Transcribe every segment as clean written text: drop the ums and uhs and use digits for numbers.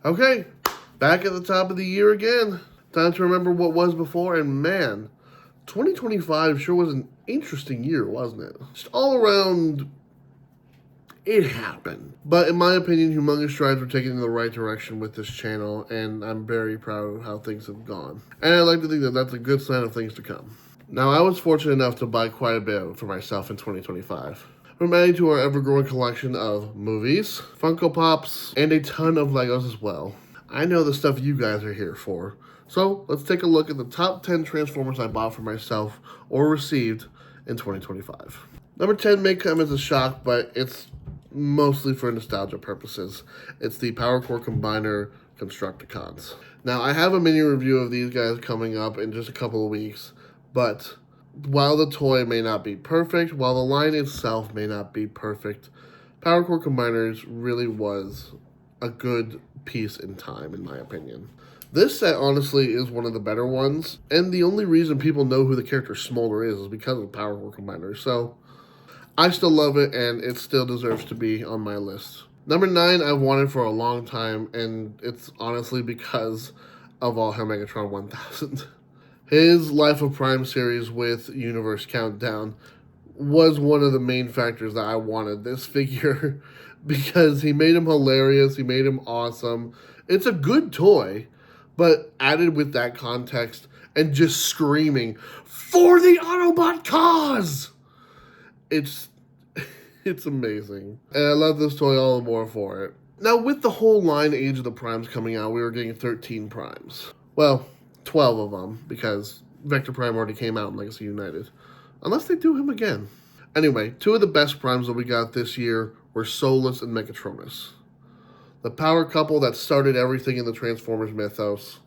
Okay, back at the top of the year again. Time to remember what was before, and man, 2025 sure was an interesting year, wasn't it? Just all around, it happened. But in my opinion, humongous strides were taken in the right direction with this channel, and I'm very proud of how things have gone. And I like to think that that's a good sign of things to come. Now, I was fortunate enough to buy quite a bit for myself in 2025. We're adding to our ever-growing collection of movies, Funko Pops, and a ton of Legos as well. I know the stuff you guys are here for. So, let's take a look at the top 10 Transformers I bought for myself or received in 2025. Number 10 may come as a shock, but it's mostly for nostalgia purposes. It's the Power Core Combiner Constructicons. Now, I have a mini review of these guys coming up in just a couple of weeks, but while the toy may not be perfect, while the line itself may not be perfect, Power Core Combiners really was a good piece in time, in my opinion. This set, honestly, is one of the better ones, and the only reason people know who the character Smolder is because of Power Core Combiners, so I still love it, and it still deserves to be on my list. Number 9, I've wanted for a long time, and it's honestly because of All Hail Megatron 1000. His Life of Prime series with Universe Countdown was one of the main factors that I wanted this figure because he made him hilarious, he made him awesome. It's a good toy, but added with that context and just screaming, "For the Autobot cause!" It's amazing. And I love this toy all the more for it. Now, with the whole line Age of the Primes coming out, we were getting 13 Primes. Well, 12 of them, because Vector Prime already came out in Legacy United. Unless they do him again. Anyway, 2 of the best Primes that we got this year were Solus and Megatronus. The power couple that started everything in the Transformers mythos.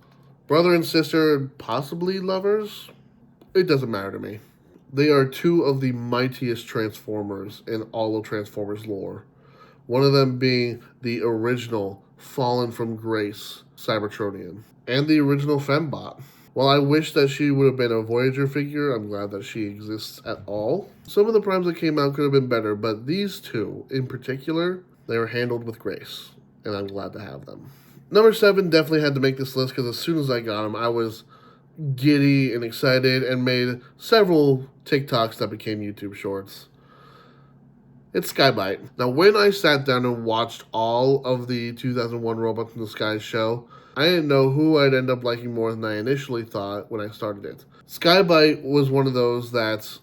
Brother and sister, possibly lovers? It doesn't matter to me. They are 2 of the mightiest Transformers in all of Transformers lore. One of them being the original Fallen from Grace Cybertronian, and the original Fembot. While I wish that she would have been a Voyager figure, I'm glad that she exists at all. Some of the Primes that came out could have been better, but these 2, in particular, they were handled with grace, and I'm glad to have them. Number 7 definitely had to make this list because as soon as I got them, I was giddy and excited and made several TikToks that became YouTube shorts. It's Skybite. Now, when I sat down and watched all of the 2001 Robots in the Sky show, I didn't know who I'd end up liking more than I initially thought when I started it. Skybite was one of those that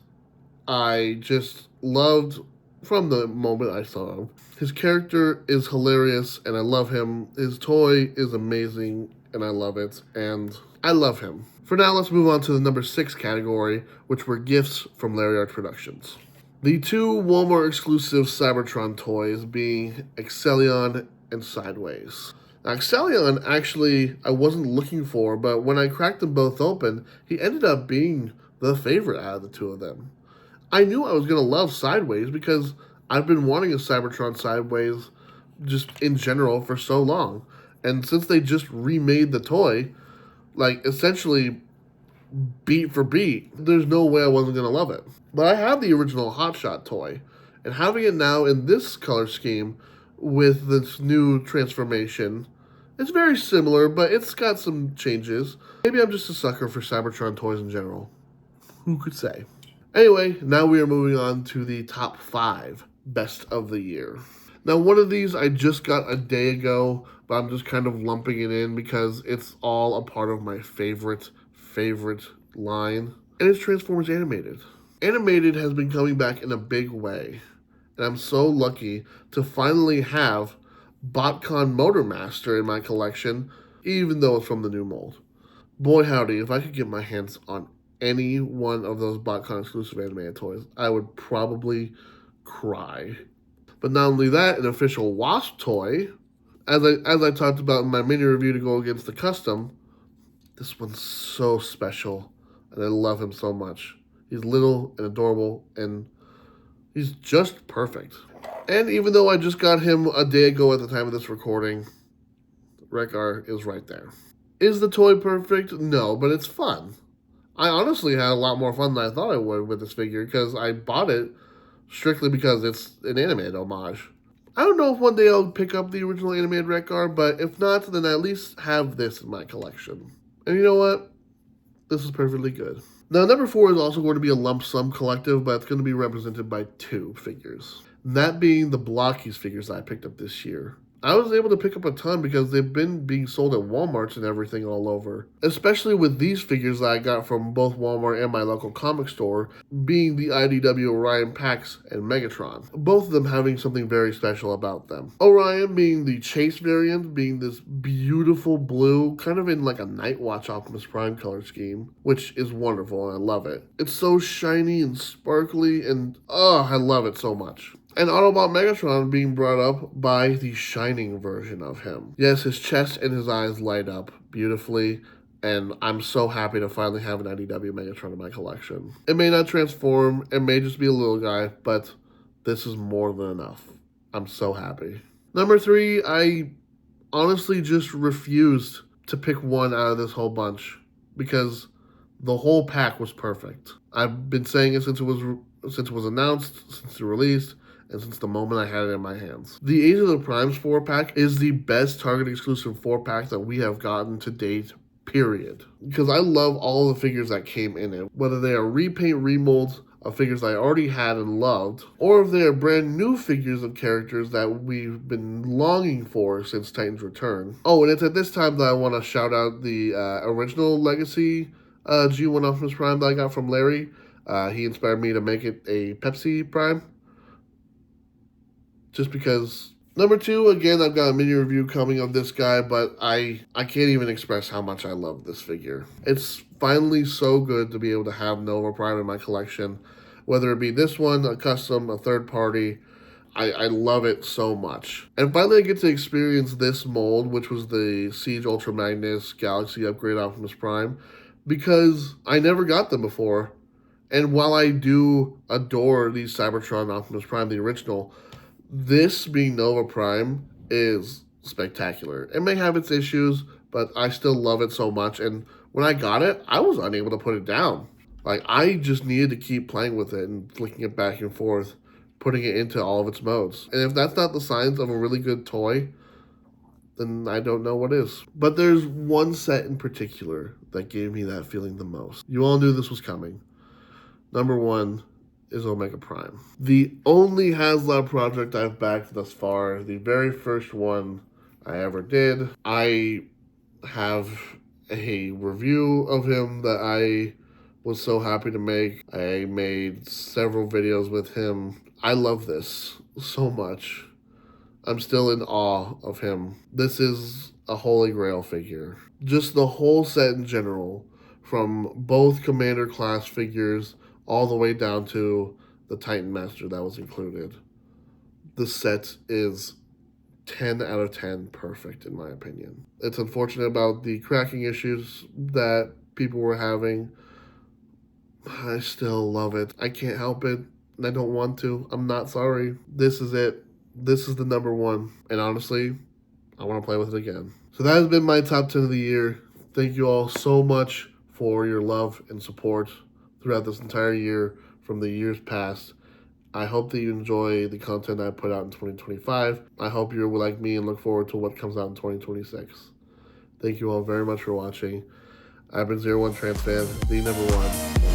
I just loved from the moment I saw him. His character is hilarious, and I love him. His toy is amazing, and I love it, and I love him. For now, let's move on to the number 6 category, which were gifts from Larry Art Productions. The 2 Walmart exclusive Cybertron toys being Excellion and Sideways. Now, Excellion, actually, I wasn't looking for, but when I cracked them both open, he ended up being the favorite out of the 2 of them. I knew I was going to love Sideways because I've been wanting a Cybertron Sideways just in general for so long. And since they just remade the toy, like, essentially beat for beat, there's no way I wasn't going to love it. But I have the original Hotshot toy, and having it now in this color scheme with this new transformation, it's very similar, but it's got some changes. Maybe I'm just a sucker for Cybertron toys in general. Who could say? Anyway, now we are moving on to the top 5 best of the year. Now, one of these I just got a day ago, but I'm just kind of lumping it in because it's all a part of my favorite line, and it's Transformers Animated. Animated has been coming back in a big way, and I'm so lucky to finally have BotCon Motormaster in my collection, even though it's from the new mold. Boy howdy, if I could get my hands on any one of those BotCon exclusive animated toys, I would probably cry. But not only that, an official Wasp toy, as I talked about in my mini review to go against the custom, this one's so special, and I love him so much. He's little and adorable, and he's just perfect. And even though I just got him a day ago at the time of this recording, Rekar is right there. Is the toy perfect? No, but it's fun. I honestly had a lot more fun than I thought I would with this figure because I bought it strictly because it's an animated homage. I don't know if one day I'll pick up the original animated Rekgar, but if not, then I at least have this in my collection. And you know what? This is perfectly good. Now, number 4 is also going to be a lump sum collective, but it's going to be represented by 2 figures. That being the Blockies figures I picked up this year. I was able to pick up a ton because they've been being sold at Walmarts and everything all over. Especially with these figures that I got from both Walmart and my local comic store, being the IDW Orion Pax and Megatron. Both of them having something very special about them. Orion being the Chase variant, being this beautiful blue, kind of in like a Night Watch Optimus Prime color scheme, which is wonderful and I love it. It's so shiny and sparkly and I love it so much. And Autobot Megatron being brought up by the Shining version of him. Yes, his chest and his eyes light up beautifully, and I'm so happy to finally have an IDW Megatron in my collection. It may not transform, it may just be a little guy, but this is more than enough. I'm so happy. Number 3, I honestly just refused to pick one out of this whole bunch because the whole pack was perfect. I've been saying it since it was announced, since it released, and since the moment I had it in my hands. The Age of the Primes 4-pack is the best Target exclusive 4-pack that we have gotten to date, period. Because I love all the figures that came in it, whether they are repaint remolds of figures I already had and loved, or if they are brand new figures of characters that we've been longing for since Titan's return. Oh, and it's at this time that I want to shout out the original Legacy G1 Optimus Prime that I got from Larry. He inspired me to make it a Pepsi Prime. Just because. Number 2, again, I've got a mini review coming of this guy, but I can't even express how much I love this figure. It's finally so good to be able to have Nova Prime in my collection, whether it be this one, a custom, a third party. I love it so much. And finally I get to experience this mold, which was the Siege Ultra Magnus Galaxy Upgrade Optimus Prime, because I never got them before. And while I do adore the Cybertron Optimus Prime, the original, this being Nova Prime is spectacular. It may have its issues, but I still love it so much. And when I got it, I was unable to put it down. Like, I just needed to keep playing with it and flicking it back and forth, putting it into all of its modes. And if that's not the signs of a really good toy, then I don't know what is. But there's one set in particular that gave me that feeling the most. You all knew this was coming. Number 1 is Omega Prime. The only HasLab project I've backed thus far, the very first one I ever did. I have a review of him that I was so happy to make. I made several videos with him. I love this so much. I'm still in awe of him. This is a holy grail figure. Just the whole set in general, from both Commander class figures all the way down to the Titan Master that was included. The set is 10 out of 10 perfect in my opinion. It's unfortunate about the cracking issues that people were having. I still love it. I can't help it, and I don't want to. I'm not sorry. This is it. This is the number 1. And honestly, I want to play with it again. So that has been my top 10 of the year. Thank you all so much for your love and support throughout this entire year from the years past. I hope that you enjoy the content I put out in 2025. I hope you're like me and look forward to what comes out in 2026. Thank you all very much for watching. I've been 01TRANSFAN, the number 1.